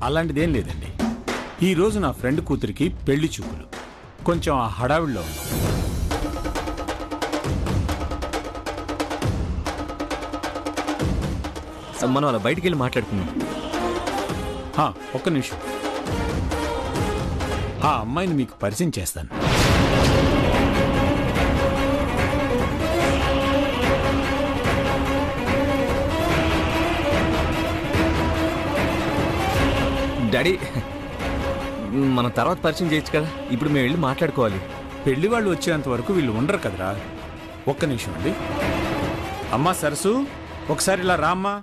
అలాంటిదేం లేదండి. ఈరోజు నా ఫ్రెండ్ కూతురికి పెళ్లి చూపులు. కొంచెం ఆ హడావిడిలో ఉన్నాం. మనం అలా బయటికి వెళ్ళి మాట్లాడుకుందాం. ఒక్క నిమిషం. ఆ అమ్మాయిని మీకు పరిచయం చేస్తాను. డాడీ, మనం తర్వాత పరిచయం చేయొచ్చు కదా. ఇప్పుడు మేము వెళ్ళి మాట్లాడుకోవాలి. పెళ్లి వాళ్ళు వచ్చేంత వరకు వీళ్ళు ఉండరు కదరా. ఒక్క నిమిషం అండి. అమ్మా సరసు, ఒకసారి ఇలా రామ్మా.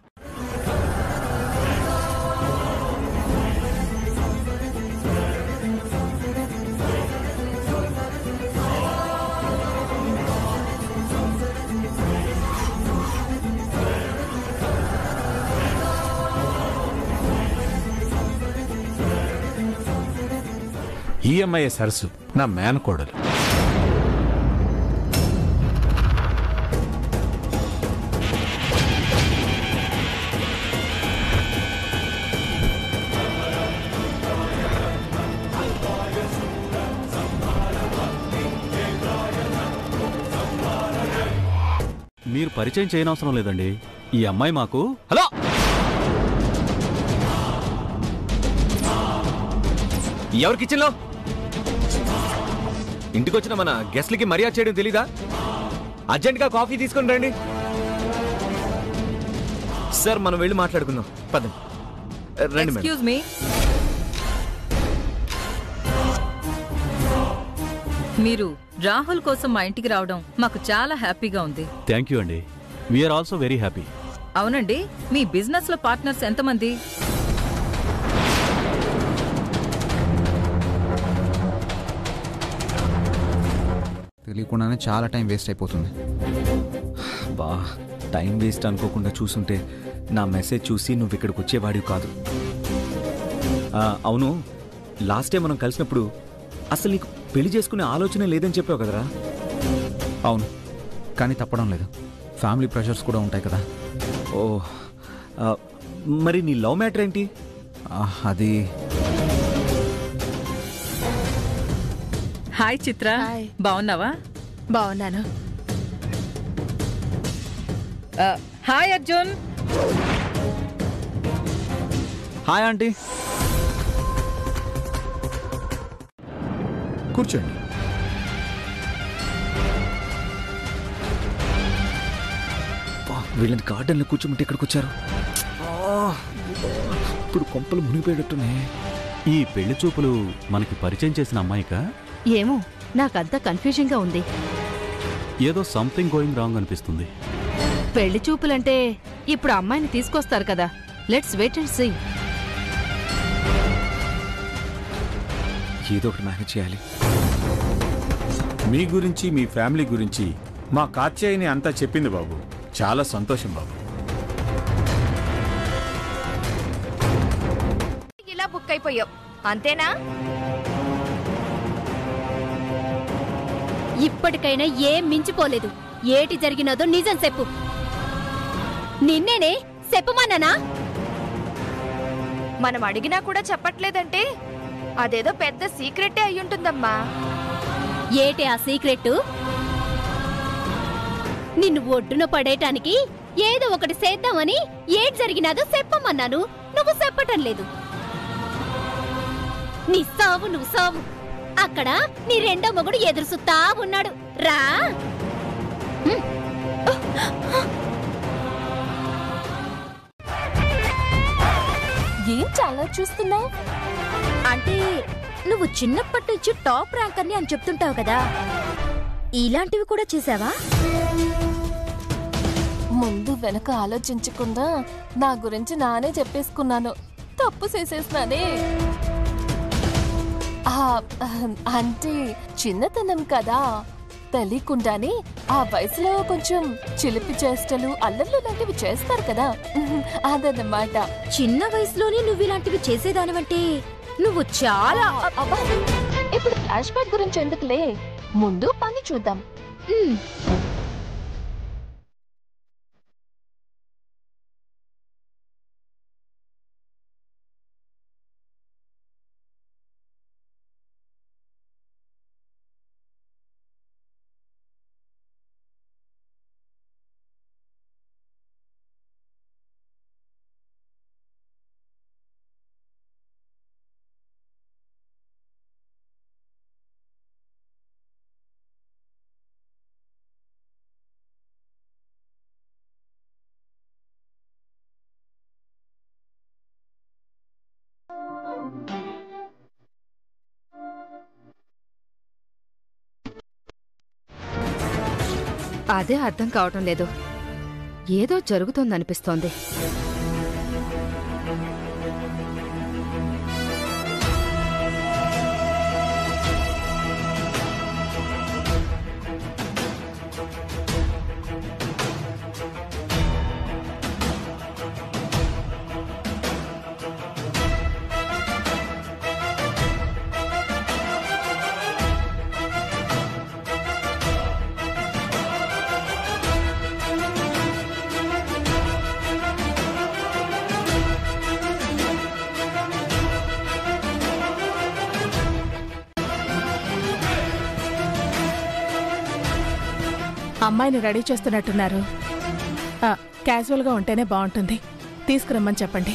ఈ అమ్మాయి సరసు నా మేనకోడలు. మీరు పరిచయం చేయనవసరం లేదండి. ఈ అమ్మాయి మాకు. హలో, ఎవరి కిచెన్లో? ఇంటికి వచ్చిన మన గెస్ట్లకి మర్యాద చేయడం తెలీదా? అర్జెంట్గా కాఫీ తీసుకొని రండి. సార్, మనం వెళ్ళి మాట్లాడుకుందాం. పదండి. రండి. Excuse me. మీరు రాహుల్ కోసం మా ఇంటికి రావడం మాకు చాలా హ్యాపీగా ఉంది. థ్యాంక్ యూ అండి. We're also very happy. అవునండి, మీ బిజినెస్ లో పార్ట్నర్స్ ఎంతమంది? తెలియకుండానే చాలా టైం వేస్ట్ అయిపోతుంది. బా, టైం వేస్ట్ అనుకోకుండా చూసుంటే నా మెసేజ్ చూసి నువ్వు ఇక్కడికి వచ్చేవాడివి కాదు. అవును, లాస్ట్ టైం మనం కలిసినప్పుడు అసలు నీకు పెళ్లి చేసుకునే ఆలోచన లేదని చెప్పావు కదరా? అవును, కానీ తప్పడం లేదు. ఫ్యామిలీ ప్రెషర్స్ కూడా ఉంటాయి కదా. ఓ, మరి నీ లవ్ మ్యాటర్ ఏంటి? అది హాయ్ చిత్ర, బాగున్నావా? బాగున్నాను. హాయ్ అర్జున్. Hi aunty. కూర్చోండి. వీళ్ళని గార్డెన్లో కూర్చోమంటే ఇక్కడికి వచ్చారు. ఇప్పుడు కొంపలు మునిగిపోయేటట్టున్నాయి. ఈ పెళ్లి చూపులు మనకి పరిచయం చేసిన అమ్మాయికా? ఏమో, నాకంతా కన్ఫ్యూజన్ గా ఉంది. ఏదో సంథింగ్ గోయింగ్ రాంగ్ అనిపిస్తుంది. పెళ్లి చూపులంటే ఇప్పుడు అమ్మాయిని తీసుకొస్తారు కదా. Let's wait and see. ఏదో ఒకటి మేనేజ్ చేయాలి. మీ గురించి, మీ ఫ్యామిలీ గురించి మా కాత్యాయని అంతా చెప్పింది బాబు. చాలా సంతోషం బాబు. ఇలా బుక్ అయిపోయావు అంతేనా? ఇప్పటికైనా ఏం మించిపోలేదు. ఏటి జరిగినదో నిజం చెప్పు. నిన్నేనే చెప్పమన్నానా? మనం అడిగినా కూడా చెప్పట్లేదంటే అదేదో పెద్ద సీక్రెటే అయ్యుంటుందమ్మా. ఏటి ఆ సీక్రెట్? నిన్ను ఒడ్డున పడేయటానికి ఏదో ఒకటి చేద్దామని ఏటి జరిగినాదో చెప్పమన్నాను. నువ్వు చెప్పటం లేదు. నీ సావు నువ్వు సావు. అక్కడ నీ రెండో మొగుడు ఎదురుసుతా ఉన్నాడు. రా. ఏం చాలా చూస్తున్నావు? అంటే నువ్వు చిన్నప్పటి నుంచి టాప్ ర్యాంకర్ని అని చెప్తుంటావు కదా, ఇలాంటివి కూడా చేసావా? ముందు వెనక ఆలోచించకుండా నా గురించి నానే చెప్పేసుకున్నాను. తప్పు చేసేసినానే. అంటే చిన్నతనం కదా, తెలియకుండానే ఆ వయసులో కొంచెం చిలిపి చేష్టలు, అల్లర్లు లాంటివి చేస్తారు కదా, అదన్నమాట. చిన్న వయసులోనే నువ్వు ఇలాంటివి చేసేదానివంటే నువ్వు చాలా. ఇప్పుడు ఫ్లాష్ బ్యాక్ గురించి ఎందుకులే, ముందు పని చూద్దాం. అదే అర్థం కావటం లేదు. ఏదో జరుగుతోందనిపిస్తోంది. అమ్మాయిని రెడీ చేస్తున్నట్టున్నారు. క్యాజువల్గా ఉంటేనే బాగుంటుంది. తీసుకురమ్మని చెప్పండి.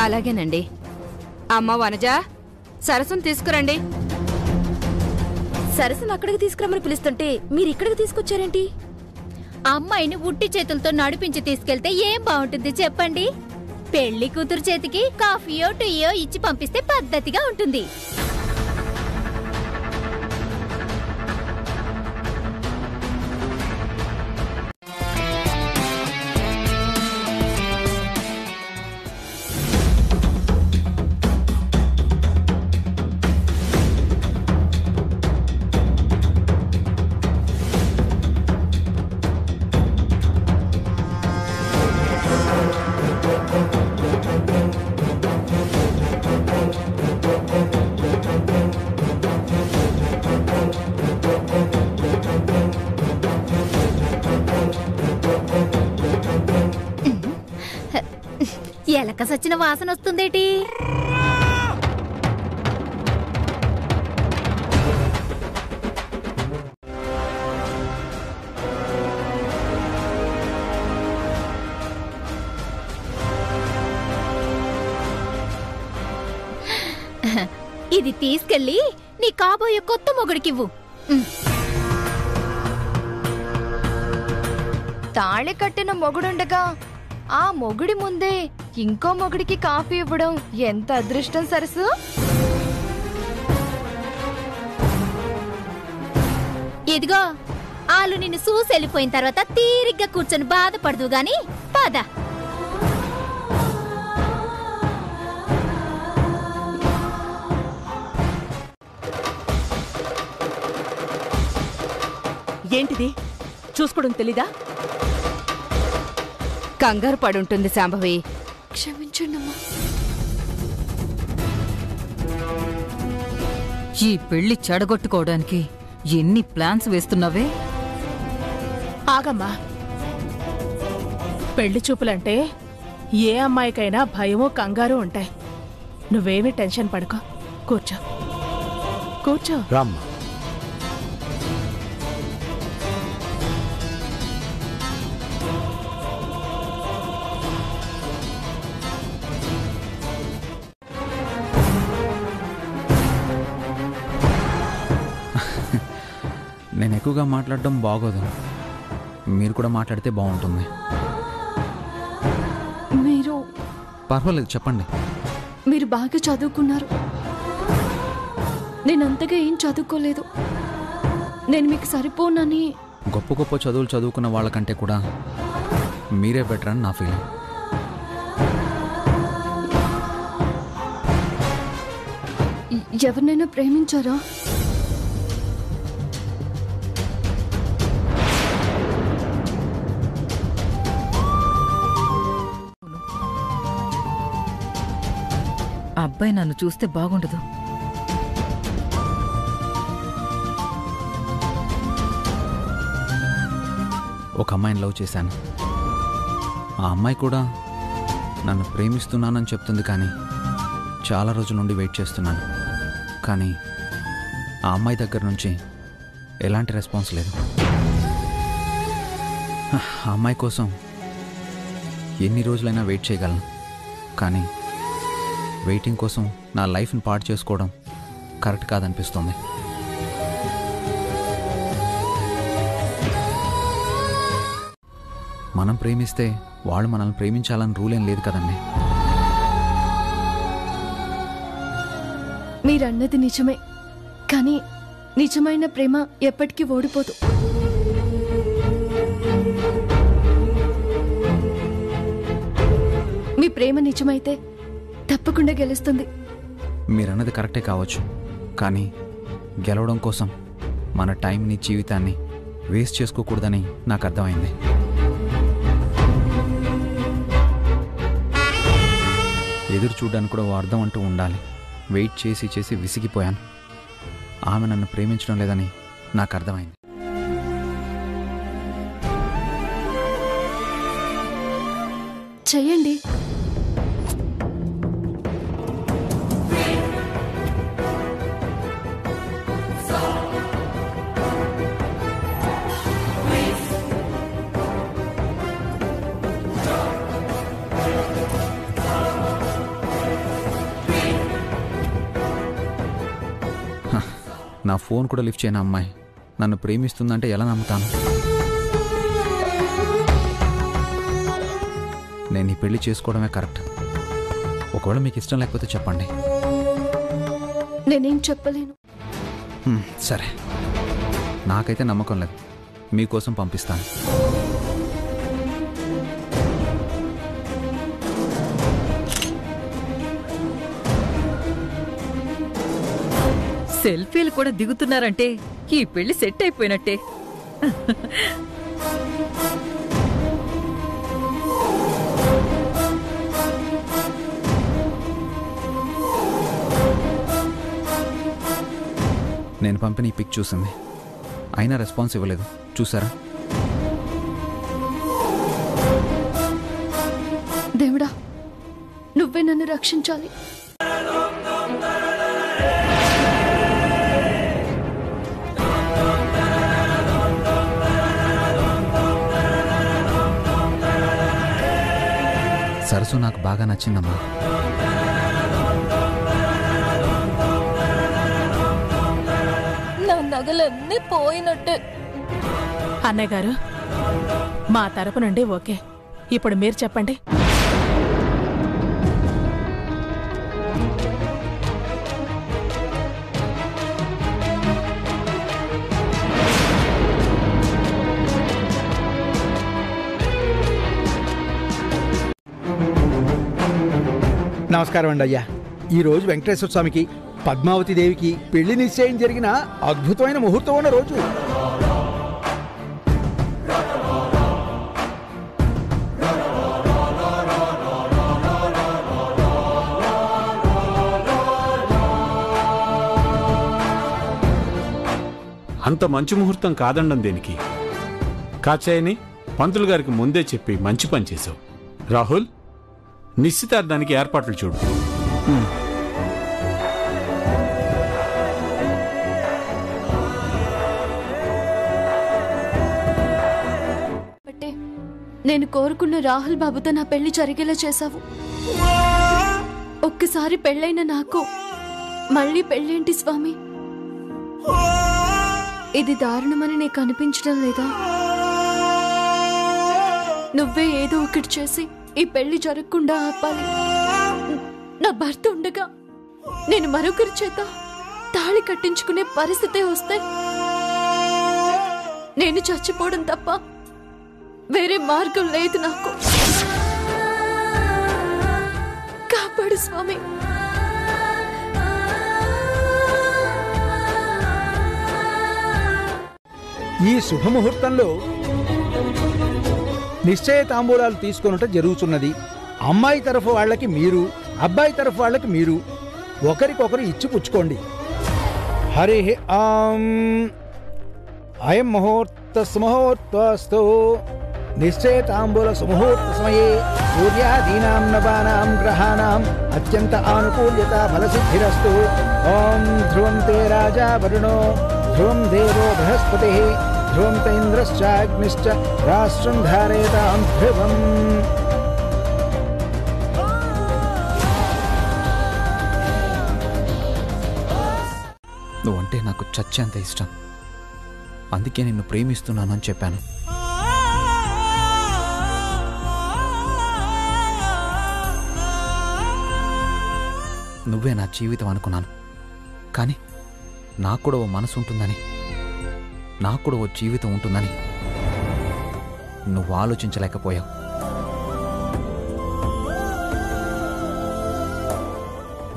అలాగేనండి. అమ్మ వనజ, సరస్సును తీసుకురండి. సరస్సును అక్కడికి తీసుకురమ్మని పిలుస్తుంటే మీరు ఇక్కడికి తీసుకొచ్చారేంటి? అమ్మాయిని ఉట్టి చేతులతో నడిపించి తీసుకెళ్తే ఏం బాగుంటుంది చెప్పండి? పెళ్లి కూతురు చేతికి కాఫీయో టీయో ఇచ్చి పంపిస్తే పద్ధతిగా ఉంటుంది. ఎలక సచ్చిన వాసన వస్తుందేటి? ఇది తీసుకెళ్ళి నీ కాబోయే కొత్త మొగుడికివ్వు. తాళి కట్టిన మొగుడుండగా ఆ మొగుడి ముందే ఇంకో మొగుడికి కాఫీ ఇవ్వడం ఎంత అదృష్టం సరసు. ఇదిగో ఆలు నిన్ను చూసి వెళ్ళిపోయిన తర్వాత తీరిగ్గా కూర్చొని బాధపడదు గాని పద. ఏంటిది? చూసుకోవడం తెలీదా? కంగారు పడుంటుంది శాంభవి. క్షమించండమ్మా. ఈ పెళ్లి చెడగొట్టుకోవడానికి ఎన్ని ప్లాన్స్ వేస్తున్నావే? ఆగమ్మా. పెళ్లి చూపులంటే ఏ అమ్మాయికైనా భయమో కంగారు ఉంటాయి. నువ్వేమీ టెన్షన్ పడుకో. కూర్చో కూర్చో. రామ్మా. నేను ఎక్కువగా మాట్లాడడం బాగోదు. మీరు కూడా మాట్లాడితే బాగుంటుంది. మీరు పర్వాలేదు, చెప్పండి. మీరు బాగా చదువుకున్నారు. నేనంతగా ఏం చదువుకోలేదు. నేను మీకు సరిపోనని. గొప్ప గొప్ప చదువులు చదువుకున్న వాళ్ళకంటే కూడా మీరే బెటర్ అని నా ఫీలింగ్. ఎవరినైనా ప్రేమించారా? అబ్బాయి నన్ను చూస్తే బాగుండదు. ఒక అమ్మాయిని లవ్ చేశాను. ఆ అమ్మాయి కూడా నన్ను ప్రేమిస్తున్నానని చెప్తుంది, కానీ చాలా రోజుల నుండి వెయిట్ చేస్తున్నాను. కానీ ఆ అమ్మాయి దగ్గర నుంచి ఎలాంటి రెస్పాన్స్ లేదు. ఆ అమ్మాయి కోసం ఎన్ని రోజులైనా వెయిట్ చేయగలను, కానీ వెయిటింగ్ కోసం నా లైఫ్ని పాడు చేసుకోవడం కరెక్ట్ కాదనిపిస్తుంది. మనం ప్రేమిస్తే వాళ్ళు మనల్ని ప్రేమించాలని రూల్ ఏం లేదు కదండి. మీరన్నది నిజమే, కానీ నిజమైన ప్రేమ ఎప్పటికీ ఓడిపోదు. మీ ప్రేమ నిజమైతే తప్పకుండా గెలుస్తుంది. మీరన్నది కరెక్టే కావచ్చు, కానీ గెలవడం కోసం మన టైంని, జీవితాన్ని వేస్ట్ చేసుకోకూడదని నాకు అర్థమైంది. ఎదురు చూడడానికి కూడా ఓ అర్థం అంటూ ఉండాలి. వెయిట్ చేసి చేసి విసిగిపోయాను. ఆమె నన్ను ప్రేమించడం లేదని నాకు అర్థమైంది. చెయ్యండి. నా ఫోన్ కూడా లిఫ్ట్ చేయని అమ్మాయి నన్ను ప్రేమిస్తుందంటే ఎలా నమ్ముతాను? నేను ఈ పెళ్లి చేసుకోవడమే కరెక్ట్. ఒకవేళ మీకు ఇష్టం లేకపోతే చెప్పండి. నేనేం చెప్పలేను. సరే, నాకైతే నమ్మకం లేదు. మీకోసం పంపిస్తాను. సెల్ఫీలు కూడా దిగుతున్నారంటే ఈ పెళ్లి సెట్ అయిపోయినట్టే. నేను పంపిన ఈ పిక్ చూసింది, అయినా రెస్పాన్స్ ఇవ్వలేదు. చూసారా? దేవుడా, నువ్వే నన్ను రక్షించాలి. సరస్సు నాకు బాగా నచ్చిందమ్మా. నా నగలన్నీ పోయినట్టే. అన్నయ్య గారు, మా తరపు నుండి ఓకే. ఇప్పుడు మీరు చెప్పండి. నమస్కారం అండి అయ్యా. ఈరోజు వెంకటేశ్వర స్వామికి, పద్మావతి దేవికి పెళ్లి నిశ్చయం జరిగిన అద్భుతమైన ముహూర్తం ఉన్న రోజు. అంత మంచి ముహూర్తం కాదండం దేనికి? కాచాయని పంతులు గారికి ముందే చెప్పి మంచి పని చేశావు. రాహుల్, నిశ్చితార్థానికి ఏర్పాట్లు చూడు. నేను కోరుకున్న రాహుల్ బాబుతో నా పెళ్లి జరిగేలా చేశావు. ఒక్కసారి పెళ్ళైన నాకు మళ్ళీ పెళ్ళేంటి స్వామి? ఇది దారుణమని నీకు అనిపించడం లేదా? నువ్వే ఏదో ఒకటి చేసి ఈ పెళ్లి జరగకుండా ఆపాలి. నా భర్త ఉండగా నేను మరొకరి చేత తాళి కట్టించుకునే పరిస్థితే వస్తే నేను చచ్చిపోవడం తప్ప వేరే మార్గం లేదు నాకు. కాపాడు స్వామి. ఈ శుభముహూర్తంలో నిశ్చయ తాంబూలాలు తీసుకొనుట జరుగుతున్నది. అమ్మాయి తరఫు వాళ్ళకి మీరు, అబ్బాయి తరఫు వాళ్ళకి మీరు ఒకరికొకరు ఇచ్చి పుచ్చుకోండి. హరి ఆం. అయం ముహూర్త సుముహూర్తస్తు. నిశ్చయ తాంబూల సుముహూర్త సమయే సూర్యాదీనాం నవానాం గ్రహాణాం అత్యంత ఆనుకూల్యత ఫలసిద్ధిరస్తు. ఓం ధ్రువం తే రాజా వరుణో, ధ్రువం దేవో బృహస్పతి, ధ్రువం త ఇంద్రశ్చాగ్నిశ్చ రాష్ట్రం ధారయతాం ధ్రువం. నువ్వంటే నాకు చచ్చేంత ఇష్టం. అందుకే నిన్ను ప్రేమిస్తున్నానని చెప్పాను. నువ్వే నా జీవితం అనుకున్నాను. కానీ నాకు కూడా ఓ మనసు ఉంటుందని, నాకు కూడా ఓ జీవితం ఉంటుందని నువ్వు ఆలోచించలేకపోయావు.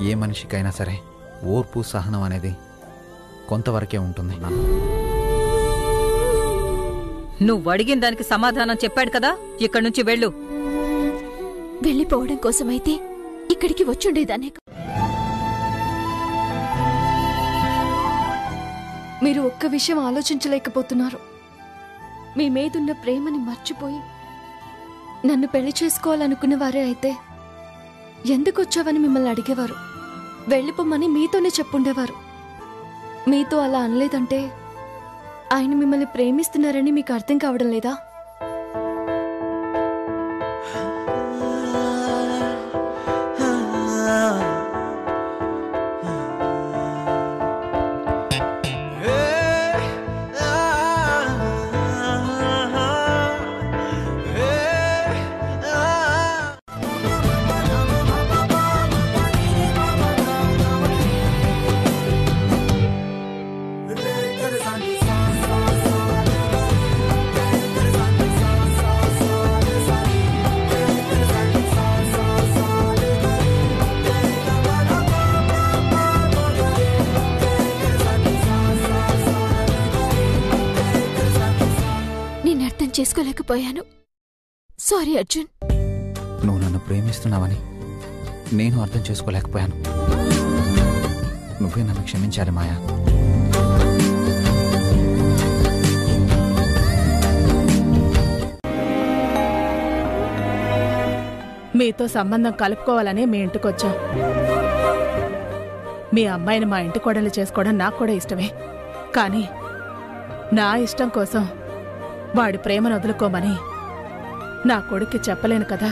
ఏ మనిషికైనా సరే ఓర్పు సహనం అనేది కొంతవరకే ఉంటుంది. నువ్వు అడిగిన దానికి సమాధానం చెప్పాడు కదా, ఇక్కడి నుంచి వెళ్ళు. వెళ్ళిపోవడం కోసమైతే ఇక్కడికి వచ్చుండేదాన్ని. మీరు ఒక్క విషయం ఆలోచించలేకపోతున్నారు. మీ మీదున్న ప్రేమని మర్చిపోయి నన్ను పెళ్లి చేసుకోవాలనుకున్న వారే అయితే ఎందుకు వచ్చావని మిమ్మల్ని అడిగేవారు. వెళ్ళిపోమని మీతోనే చెప్పుండేవారు. మీతో అలా అనలేదంటే ఆయన మిమ్మల్ని ప్రేమిస్తున్నారని మీకు అర్థం కావడం లేదా? చేసుకోలేకపోయాను. సారీ అర్జున్. నువ్వు నన్ను ప్రేమిస్తున్నావని నేను అర్థం చేసుకోలేకపోయాను. నువ్వే నన్ను క్షమించాలి మాయా. మీతో సంబంధం కలుపుకోవాలనే మీ ఇంటికొచ్చాం. మీ అమ్మాయిని మా ఇంటి కోడలు చేసుకోవడం నాకు కూడా ఇష్టమే. కానీ నా ఇష్టం కోసం వాడి ప్రేమను వదులుకోమని నా కొడుక్కి చెప్పలేను కదా.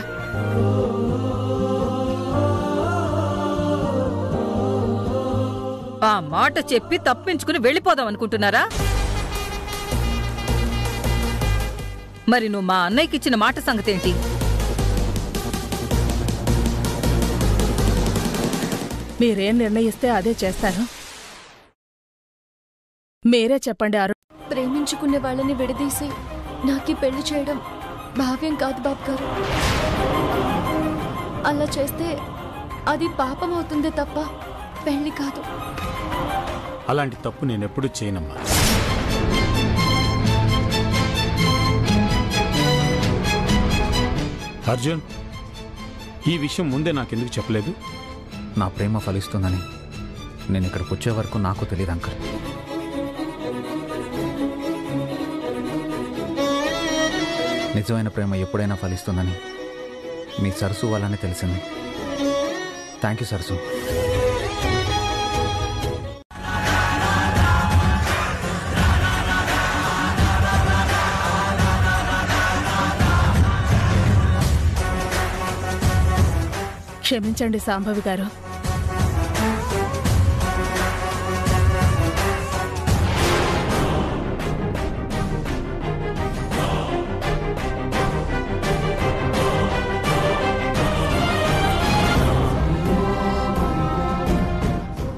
ఆ మాట చెప్పి తప్పించుకుని వెళ్ళిపోదాం అనుకుంటున్నారా? మరి నువ్వు మా అన్నయ్యకి ఇచ్చిన మాట సంగతేంటి? మీరేం నిర్ణయిస్తే అదే చేస్తాను. మీరే చెప్పండి అరుణ్. ప్రేమించుకునే వాళ్ళని విడదీసి నాకీ పెళ్లి చేయడం భావ్యం కాదు బాబు గారు. అలా చేస్తే అది పాపం అవుతుందే తప్ప పెళ్లి కాదు. అలాంటి తప్పు నేనెప్పుడు చేయనమ్మా. అర్జున్, ఈ విషయం ముందే నాకెందుకు చెప్పలేదు? నా ప్రేమ ఫలిస్తుందని నేను ఇక్కడికి వచ్చే వరకు నాకు తెలియదు అంకల్. నిజమైన ప్రేమ ఎప్పుడైనా ఫలిస్తుందని మీ సరసు వల్లనే తెలిసింది. థ్యాంక్ యూ సరసు. క్షమించండి సాంభవి గారు.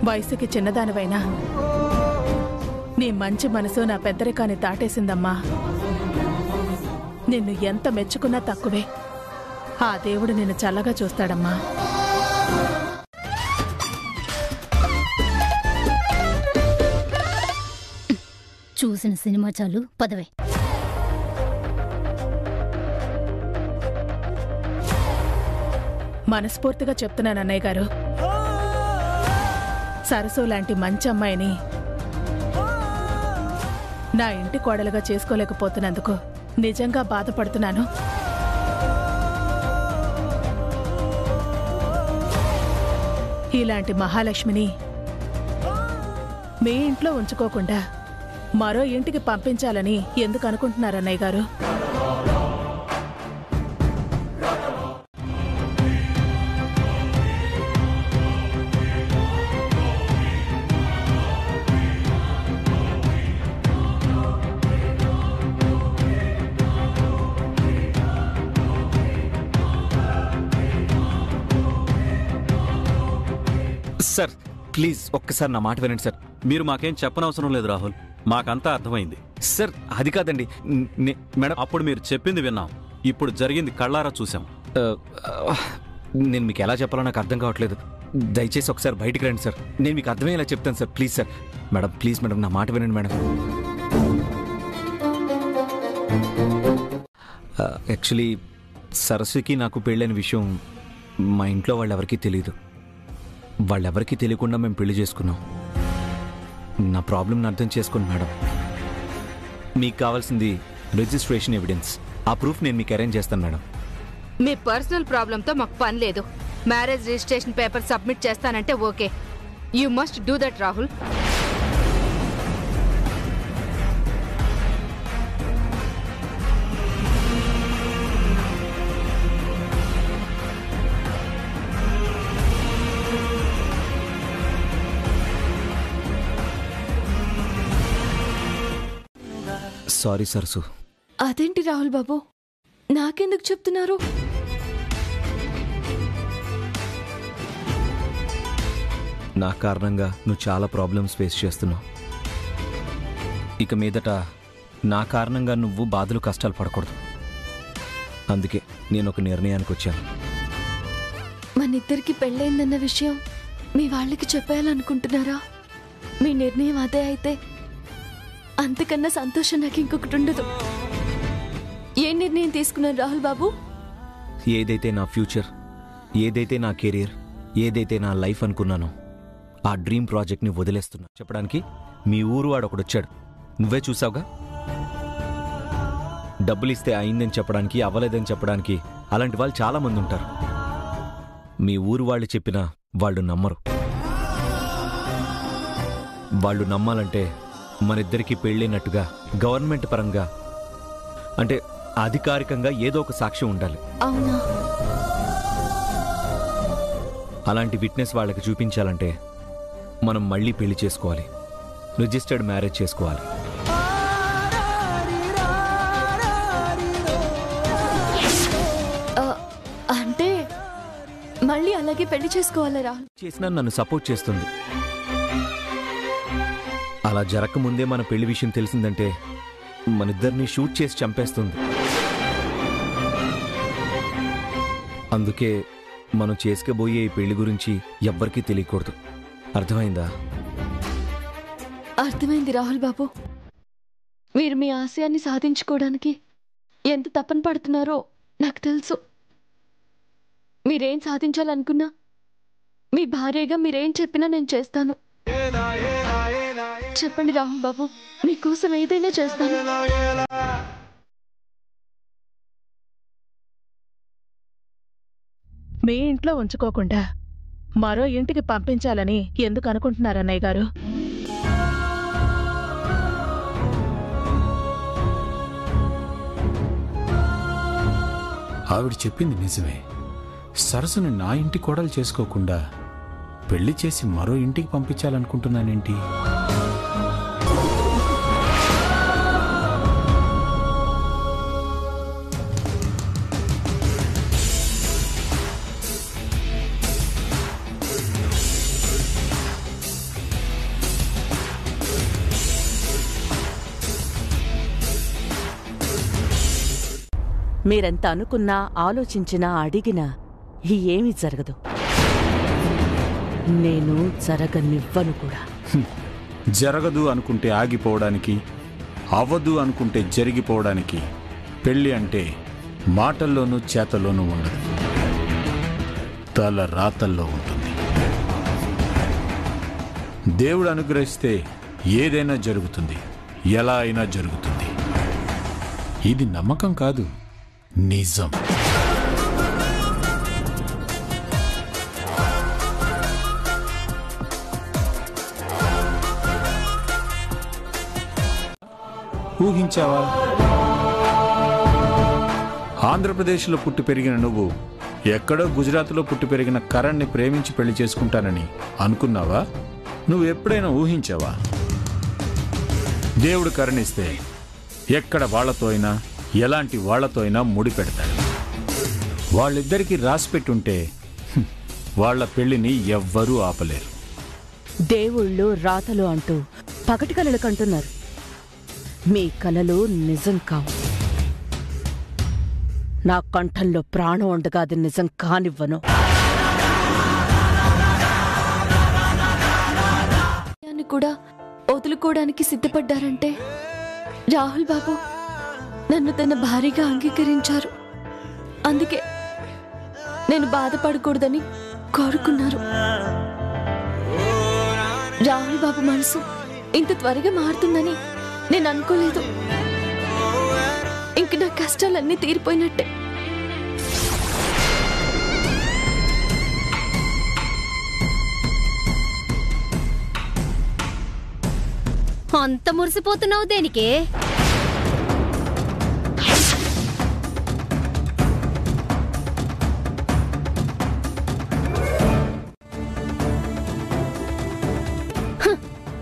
వయసుకి చిన్నదానివైనా నీ మంచి మనసు నా పెద్దరికాన్ని దాటేసిందమ్మా. నిన్ను ఎంత మెచ్చుకున్నా తక్కువే. ఆ దేవుడు నిన్ను చల్లగా చూస్తాడమ్మా. చూసిన సినిమా చాలు, పదవే. మనస్ఫూర్తిగా చెప్తున్నాను అన్నయ్య గారు. సరసు లాంటి మంచి అమ్మాయిని నా ఇంటి కోడలుగా చేసుకోలేకపోతున్నందుకు నిజంగా బాధపడుతున్నాను. ఇలాంటి మహాలక్ష్మిని మీ ఇంట్లో ఉంచుకోకుండా మరో ఇంటికి పంపించాలని ఎందుకు అనుకుంటున్నారు అన్నయ్య గారు? సార్, ప్లీజ్ ఒక్కసారి నా మాట వినండి సార్. మీరు మాకేం చెప్పనవసరం లేదు రాహుల్, మాకంతా అర్థమైంది. సార్ అది కాదండి మేడం, అప్పుడు మీరు చెప్పింది విన్నాం, ఇప్పుడు జరిగింది కళ్ళారా చూసాం. నేను మీకు ఎలా చెప్పాలో నాకు అర్థం కావట్లేదు. దయచేసి ఒకసారి బయటికి రండి సార్, నేను మీకు అర్థమయ్యేలా చెప్తాను sir. Please sir. Madam please madam, నా మాట వినండి మేడం. యాక్చువల్లీ సరస్వతికి నాకు పెళ్ళైన విషయం మా ఇంట్లో వాళ్ళెవరికీ తెలియదు. వాళ్ళెవరికీ తెలియకుండా మేము పెళ్లి చేసుకున్నాం. నా ప్రాబ్లంని అర్థం చేసుకోండి మేడం. మీకు కావాల్సింది రిజిస్ట్రేషన్ ఎవిడెన్స్. ఆ ప్రూఫ్ నేను మీకు అరేంజ్ చేస్తాను మేడం. మీ పర్సనల్ ప్రాబ్లంతో మాకు పని లేదు. మ్యారేజ్ రిజిస్ట్రేషన్ పేపర్ సబ్మిట్ చేస్తానంటే okay. You must do that Rahul. Sorry Sarasu. అదేంటి రాహుల్ బాబు, నాకెందుకు చెప్తున్నారు? నా కారణంగా నువ్వు చాలా ప్రాబ్లమ్స్ ఫేస్ చేస్తున్నావు. ఇక మీదట నా కారణంగా నువ్వు బాధలు కష్టాలు పడకూడదు. అందుకే నేను ఒక నిర్ణయానికి వచ్చాను. మనిద్దరికి పెళ్ళైందన్న విషయం మీ వాళ్ళకి చెప్పేయాలనుకుంటున్నారా? మీ నిర్ణయం అదే అయితే అంతకన్నా సంతోషం నాకు ఇంకొకటి ఉండదు. ఏ నిర్ణయం తీసుకున్నారు రాహుల్ బాబు? ఏదైతే నా ఫ్యూచర్, ఏదైతే నా కెరీర్, ఏదైతే నా లైఫ్ అనుకున్నానో ఆ డ్రీమ్ ప్రాజెక్ట్ని వదిలేస్తున్నా. చెప్పడానికి మీ ఊరు వాడు ఒకడొచ్చాడు, నువ్వే చూసావుగా. డబ్బులిస్తే అయిందని చెప్పడానికి, అవ్వలేదని చెప్పడానికి అలాంటి వాళ్ళు చాలామంది ఉంటారు. మీ ఊరు వాళ్ళు చెప్పినా వాళ్ళు నమ్మరు. వాళ్ళు నమ్మాలంటే మనిద్దరికీ పెళ్ళైనట్టుగా గవర్నమెంట్ పరంగా, అంటే అధికారికంగా ఏదో ఒక సాక్ష్యం ఉండాలి. అవునా? అలాంటి విట్నెస్ వాళ్ళకి చూపించాలంటే మనం మళ్ళీ పెళ్లి చేసుకోవాలి, రిజిస్టర్డ్ మ్యారేజ్ చేసుకోవాలి. అంటే మళ్ళీ అలాగే పెళ్లి చేసుకోవాలా రాహుల్? చేసినా నన్ను సపోర్ట్ చేస్తుంది. అలా జరగకముందే మన పెళ్లి విషయం తెలిసిందంటే మనిద్దరిని షూట్ చేసి చంపేస్తుంది. అందుకే మనం చేసుకోబోయే ఈ పెళ్లి గురించి ఎవ్వరికీ తెలియకూడదు. అర్థమైందా? అర్థమైంది రాహుల్ బాబు. మీరు మీ ఆశయాన్ని సాధించుకోవడానికి ఎంత తపన పడుతున్నారో నాకు తెలుసు. మీరేం సాధించాలనుకున్నా మీ భార్యగా మీరేం చెప్పినా నేను చేస్తాను. చెప్పండి రాహుల్ బాబు, మీకోసం ఏదైనా చేస్తాను. మీ ఇంట్లో ఉంచుకోకుండా మరో ఇంటికి పంపించాలని ఎందుకు అనుకుంటున్నారు అన్నయ్య గారు? ఆవిడ చెప్పింది నిజమే. సరస్సుని నా ఇంటి కోడలు చేసుకోకుండా పెళ్లి చేసి మరో ఇంటికి పంపించాలనుకుంటున్నానేంటి? మీరెంత అనుకున్నా, ఆలోచించినా, అడిగినా ఏమీ జరగదు. నేను జరగనివ్వను కూడా. జరగదు అనుకుంటే ఆగిపోవడానికి, అవ్వదు అనుకుంటే జరిగిపోవడానికి పెళ్లి అంటే మాటల్లోనూ చేతల్లోనూ ఉండదు, తల రాతల్లో ఉంటుంది. దేవుడు అనుగ్రహిస్తే ఏదైనా జరుగుతుంది, ఎలా అయినా జరుగుతుంది. ఇది నమ్మకం కాదు, నిజం. ఊహించావా? ఆంధ్రప్రదేశ్లో పుట్టి పెరిగిన నువ్వు ఎక్కడో గుజరాత్లో పుట్టి పెరిగిన కరణ్ని ప్రేమించి పెళ్లి చేసుకుంటానని అనుకున్నావా? నువ్వు ఎప్పుడైనా ఊహించావా? దేవుడు కరుణిస్తే ఎక్కడ వాళ్లతో అయినా, ఎలాంటి వాళ్లతో అయినా ముడి పెడతాడు. వాళ్ళిద్దరికీ రాసిపెట్టుంటే వాళ్ల పెళ్లిని ఎవ్వరూ ఆపలేరు. దేవుళ్ళు రాతలు అంటూ పగటి కలలు కంటున్నారు. మీ కలలు నిజం కావు. నా కంఠంలో ప్రాణం ఉండగా అది నిజం కానివ్వను. కూడా వదులుకోవడానికి సిద్ధపడ్డారంటే రాహుల్ బాబు నన్ను తన భారీగా అంగీకరించారు. అందుకే నేను బాధపడకూడదని కోరుకున్నారు. రాహుల్ బాబు మనసు ఇంత త్వరగా మారుతుందని నేను అనుకోలేదు. ఇంక నా కష్టాలన్నీ తీరిపోయినట్టే. అంత మురిసిపోతున్నావు దేనికే?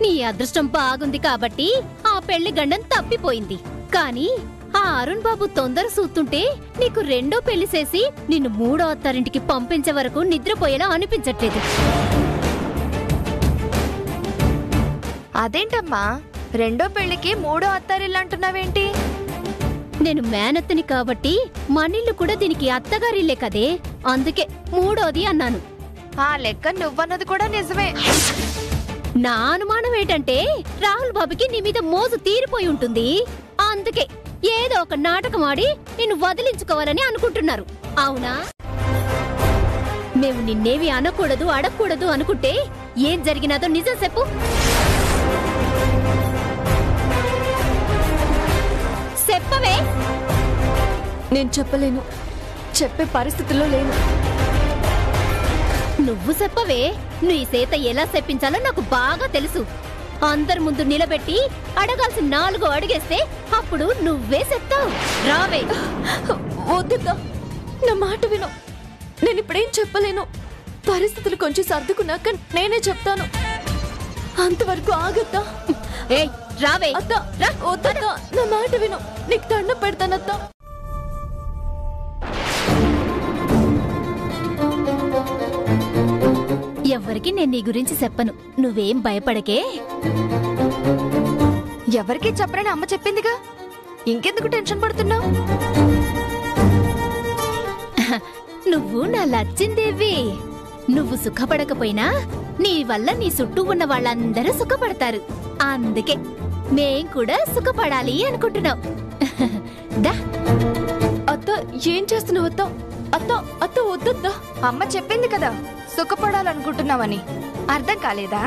నీ అదృష్టం బాగుంది కాబట్టి ఆ పెళ్లి గండం తప్పిపోయింది. కానీ ఆ అరుణ్ బాబు తొందర సూతుంటే నీకు రెండో పెళ్లి చేసి నిన్ను మూడో అత్తారింటికి పంపించే వరకు నిద్రపోయేలా అనిపించట్లేదు. అదేంటమ్మా, రెండో పెళ్లికి మూడో అత్తారిల్లంటున్నావేంటి? నేను మేనత్తని కాబట్టి మనిల్లు కూడా దీనికి అత్తగారిల్లే కదే, అందుకే మూడోది అన్నాను. ఆ లెక్క నువ్వన్నది కూడా నిజమే. నా అనుమానం ఏంటంటే రాహుల్ బాబుకి నీ మీద మోజు తీరిపోయి ఉంటుంది. అందుకే ఏదో ఒక నాటకం ఆడి నిన్ను వదిలించుకోవాలని అనుకుంటున్నారు. అవునా? మేము నిన్నేవి అనకూడదు అడగకూడదు అనుకుంటే ఏం జరిగినాదో నిజం చెప్పు. చెప్పవే. నేను చెప్పలేను, చెప్పే పరిస్థితుల్లో లేను. నువ్వు చెప్పవే. నీ చేత ఎలా చెప్పించాలో నాకు బాగా తెలుసు. అందరి ముందు నిలబెట్టి అడగాల్సి 4 అడిగేస్తే అప్పుడు నువ్వే చెప్తావు. రావే. వద్దుతా, నా మాట విను. నేను ఇప్పుడేం చెప్పలేను. పరిస్థితులు కొంచెం సర్దుకున్నాక నేనే చెప్తాను. అంతవరకు ఆగత్తా. ఏయ్ రావే. అత్త వద్దత్తా, నా మాట విను. నీకు దండం పెడతానత్తా. ఎవ్వరికి నేను నీ గురించి చెప్పను. నువ్వేం భయపడకే. ఎవరికి చెప్పరని అమ్మ చెప్పిందిగా, ఇంకెందుకు టెన్షన్ పడుతున్నావు? నువ్వు నా లచ్చిందేవి. నువ్వు సుఖపడకపోయినా నీ వల్ల నీ చుట్టూ ఉన్న వాళ్ళందరూ సుఖపడతారు. అందుకే మేం కూడా సుఖపడాలి అనుకుంటున్నాం. దా. అత్త ఏం చేస్తున్నావు? అత్త అత్త అత్త వద్దత్తా. అమ్మ చెప్పింది కదా సుఖపడాలనుకుంటున్నావని. అర్థం కాలేదా?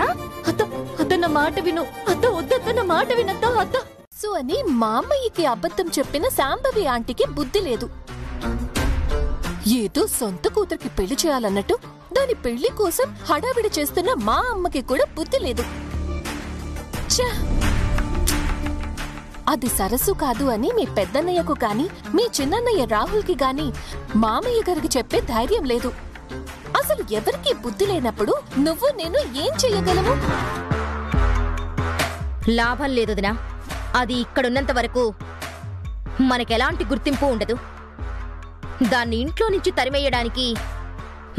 అత్త అత్త నా మాట విను. అత్త వద్దత్త, నా మాట వినత్తా. అత్త సో అని మా అమ్మయ్యకి అబద్ధం చెప్పిన శాంభవి ఆంటీకి బుద్ధి లేదు. ఏదో సొంత కూతురికి పెళ్లి చేయాలన్నట్టు దాని పెళ్లి కోసం హడావిడి చేస్తున్న మా అమ్మకి కూడా బుద్ధి లేదు. అది సరస్సు కాదు అని మీ పెద్దన్నయ్యకు కాని మీ చిన్నన్నయ్య రాహుల్కి గాని మామయ్య గారికి చెప్పే ధైర్యం లేదు. అసలు ఎవరికి బుద్ధి లేనప్పుడు నువ్వు నేను ఏం చెయ్యగలము? లాభం లేదు వదినా. అది ఇక్కడున్నంత వరకు మనకెలాంటి గుర్తింపు ఉండదు. దాన్ని ఇంట్లో నుంచి తరిమేయడానికి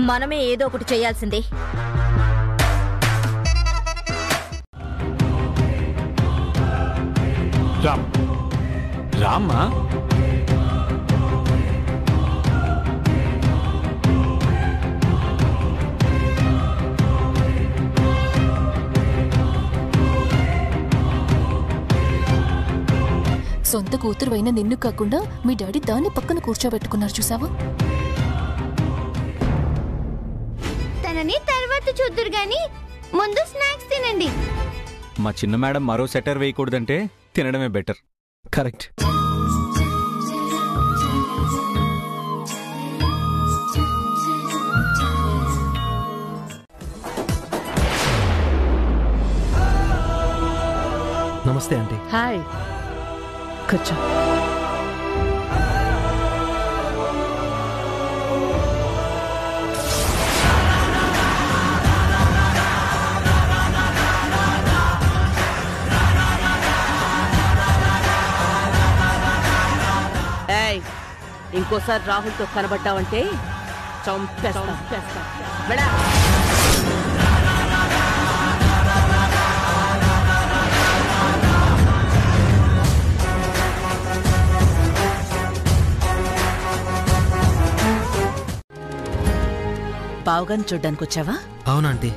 మనమే ఏదో ఒకటి చేయాల్సిందే. రామ్మా. సొంత కూతురువైన నిన్ను కాకుండా మీ డాడీ దాన్ని పక్కన కూర్చోబెట్టుకున్నారు చూసావా? తనని తర్వాత చూద్దురు గాని ముందు స్నాక్స్ తినండి. మా చిన్న మేడం మరో సెటర్ వేయకూడదంటే తినడమే బెటర్. కరెక్ట్. నమస్తే ఆంటీ. హాయ్, కూర్చో. ఏయ్, ఇంకోసారి రాహుల్తో కనబడ్డావంటే చంపేస్తా. బావగారిని చూడ్డానికి వచ్చావా? అవునంటీ.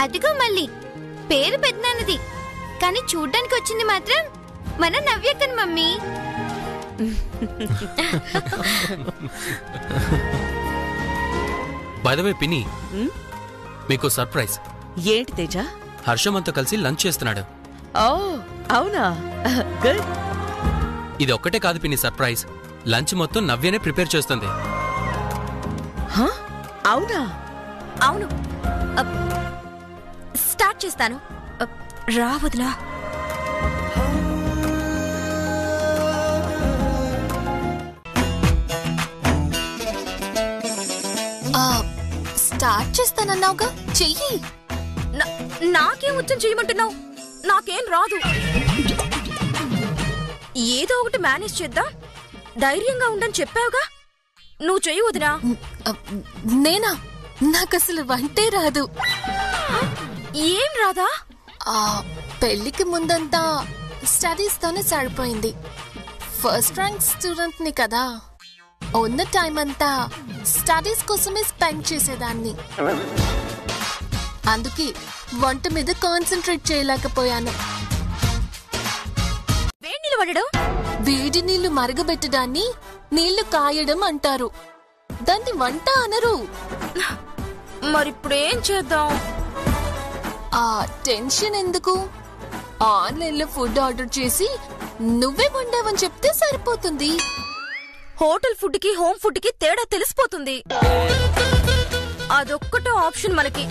అదిగో మళ్ళీ పేరు పెద్దనాన్నది, కానీ చూడ్డానికి వచ్చింది మాత్రం మన నవ్యక్కని మమ్మీ. బై ద వే పిన్ని, మీకు సర్ప్రైజ్. ఏంటి తేజ? హర్షమంతో కలిసి లంచ్ చేస్తున్నాడు. ఓ అవునా, గుడ్. ఇది ఒక్కటే కాదు పిన్ని సర్ప్రైజ్, లంచ్ మొత్తం నవ్యనే ప్రిపేర్ చేస్తుంది. అవునా? అవును, స్టార్ట్ చేస్తాను. రావద్దులా. స్టార్ట్ చేస్తానన్నావుగా, చెయ్యి. నాకేం వచ్చని చేయమంటున్నావు? నాకేం రాదు. ఏదో ఒకటి మేనేజ్ చేద్దాం. ధైర్యంగా ఉండని చెప్పావుగా, నువ్వు చెయ్యి వదినా. నేనా? నాకసలు వంటే రాదు. ఏం రాదా? పెళ్లికి ముందంతా స్టడీస్ తోనే సరిపోయింది. ఫస్ట్ ర్యాంక్ స్టూడెంట్ ని కదా, ఉన్న టైం అంతా స్టడీస్ కోసమే స్పెండ్ చేసేదాన్ని. అందుకే వంట మీద కాన్సన్ట్రేట్ చేయలేకపోయాను. వేడి నీళ్లు మరగబెట్టడాన్ని నీళ్లు కాయడం అంటారు, దాన్ని వంట అనరు. మరిప్పుడేం చేద్దాం? ఆ టెన్షన్ ఎందుకు? ఆన్లైన్ లో ఫుడ్ ఆర్డర్ చేసి నువ్వే వండావని చెప్తే సరిపోతుంది. హోటల్ ఫుడ్ కి హోమ్ ఫుడ్ కి తేడా తెలిసిపోతుంది. అదొక్కటో ఆప్షన్ మనకి.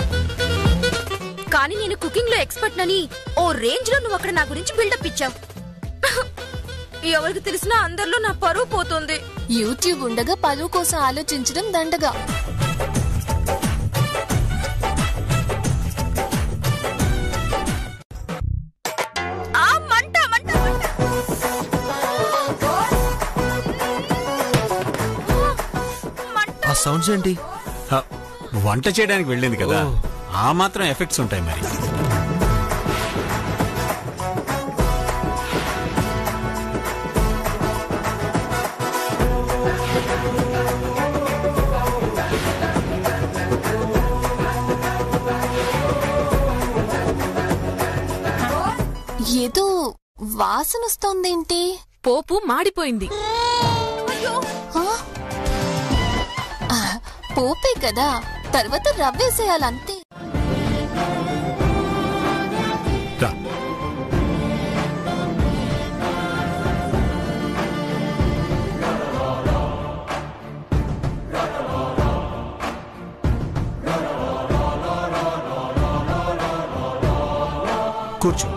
కానీ నేను కుకింగ్ లో ఎక్స్పర్ట్ నని ఓ రేంజ్ లో నువ్వు అక్కడ నా గురించి బిల్డప్ ఇచ్చావు. ఎవరికి తెలిసినా అందరిలో నా పరువు పోతుంది. యూట్యూబ్ ఉండగా పరువు కోసం ఆలోచించడం దండగా. ఆ సౌండ్స్ ఏంటి? వంట చేయడానికి వెళ్ళింది కదా, ఆ మాత్రం ఎఫెక్ట్స్ ఉంటాయి మరి. ఏదో వాసన వస్తోందేంటి? పోపు మాడిపోయింది. పోపే కదా, తర్వాత రవ్వేసేయాలంతే. కూర్చో.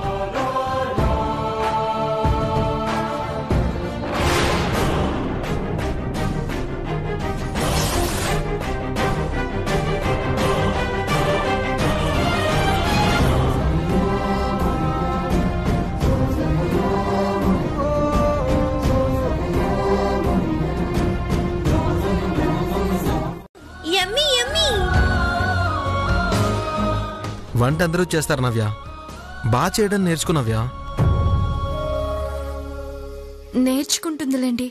వంట అందరూ చేస్తారు నవ్య, బాగా చేయడం నేర్చుకున్నవ్యా. నేర్చుకుంటుందిలేండి,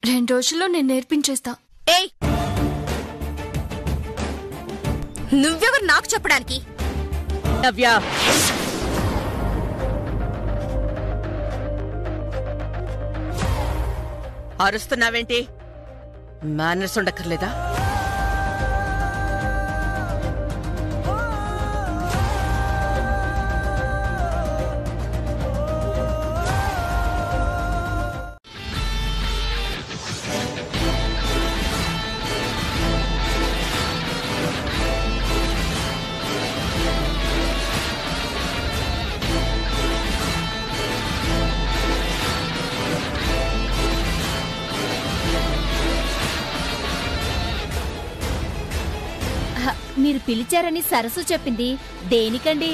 2 రోజుల్లో నేను నేర్పించేస్తా. ఏయ్, నువ్వెవరు నాకు చెప్పడానికి? నవ్యా, అరుస్తున్నావేంటి? మేనర్స్ ఉండక్కర్లేదా? మీరు పిలిచారని సరస్సు చెప్పింది దేనికండి?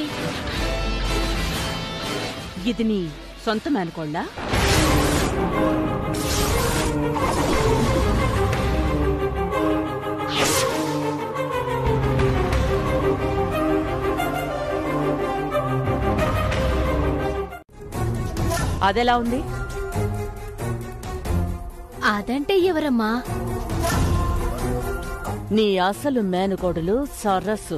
ఇది నీ సొంత మేనకోళ్ళా? అదెలా ఉంది? అదంటే ఎవరమ్మా? నీ అసలు మేనకోడలు సరస్సు.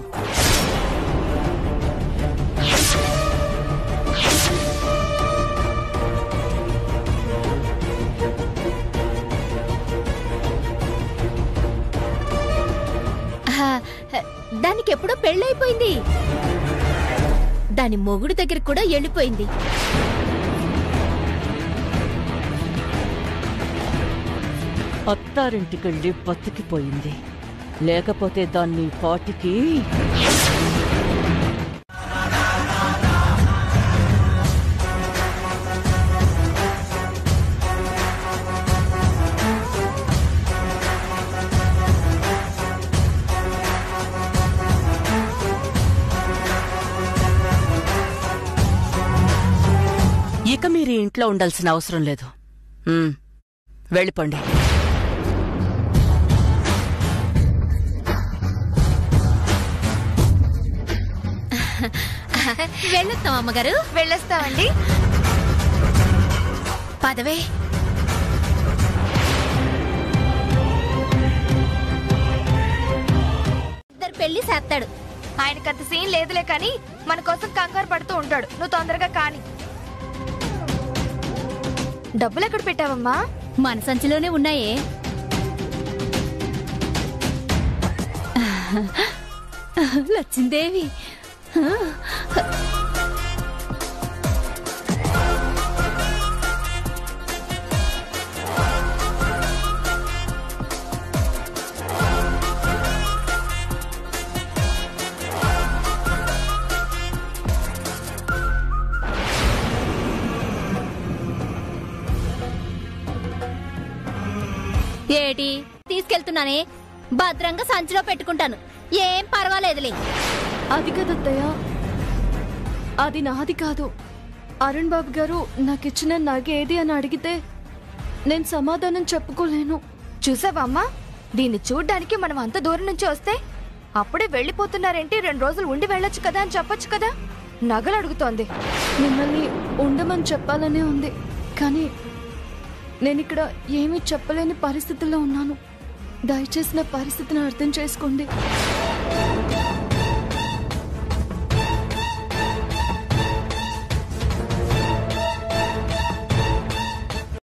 దానికి ఎప్పుడో పెళ్ళైపోయింది. దాని మొగుడు దగ్గర కూడా వెళ్ళిపోయింది. అత్తారింటికెళ్ళి బతికిపోయింది. లేకపోతే దాన్ని పాటికి ఇక మీరు ఇంట్లో ఉండాల్సిన అవసరం లేదు. వెళ్ళిపోండి. వెళ్ళొస్తాం అమ్మగారు. వెళ్ళొస్తామండి. పదవే. ఇద్దరు పెళ్లి చేస్తాడు. ఆయనకంత సీన్ లేదులే కానీ మన కోసం కంగారు పడుతూ ఉంటాడు. నువ్వు తొందరగా కాని. డబ్బులు ఎక్కడ పెట్టావమ్మా? మన సంచిలోనే ఉన్నాయే. లచ్చిందేవి. ఏటి తీసుకెళ్తున్నానే, భద్రంగా సంచిలో పెట్టుకుంటాను. ఏం పర్వాలేదులే. అది కదత్తయ్య, అది నాది కాదు. అరుణ్ బాబు గారు నాకిచ్చిన నగేది అని అడిగితే నేను సమాధానం చెప్పుకోలేను. చూసావమ్మా, దీన్ని చూడ్డానికి మనం అంత దూరం నుంచి వస్తే అప్పుడే వెళ్ళిపోతున్నారేంటి, 2 రోజులు ఉండి వెళ్ళొచ్చు కదా అని చెప్పొచ్చు కదా. నగలు అడుగుతోంది. మిమ్మల్ని ఉండమని చెప్పాలనే ఉంది, కానీ నేనిక్కడ ఏమీ చెప్పలేని పరిస్థితుల్లో ఉన్నాను. దయచేసి నా పరిస్థితిని అర్థం చేసుకోండి.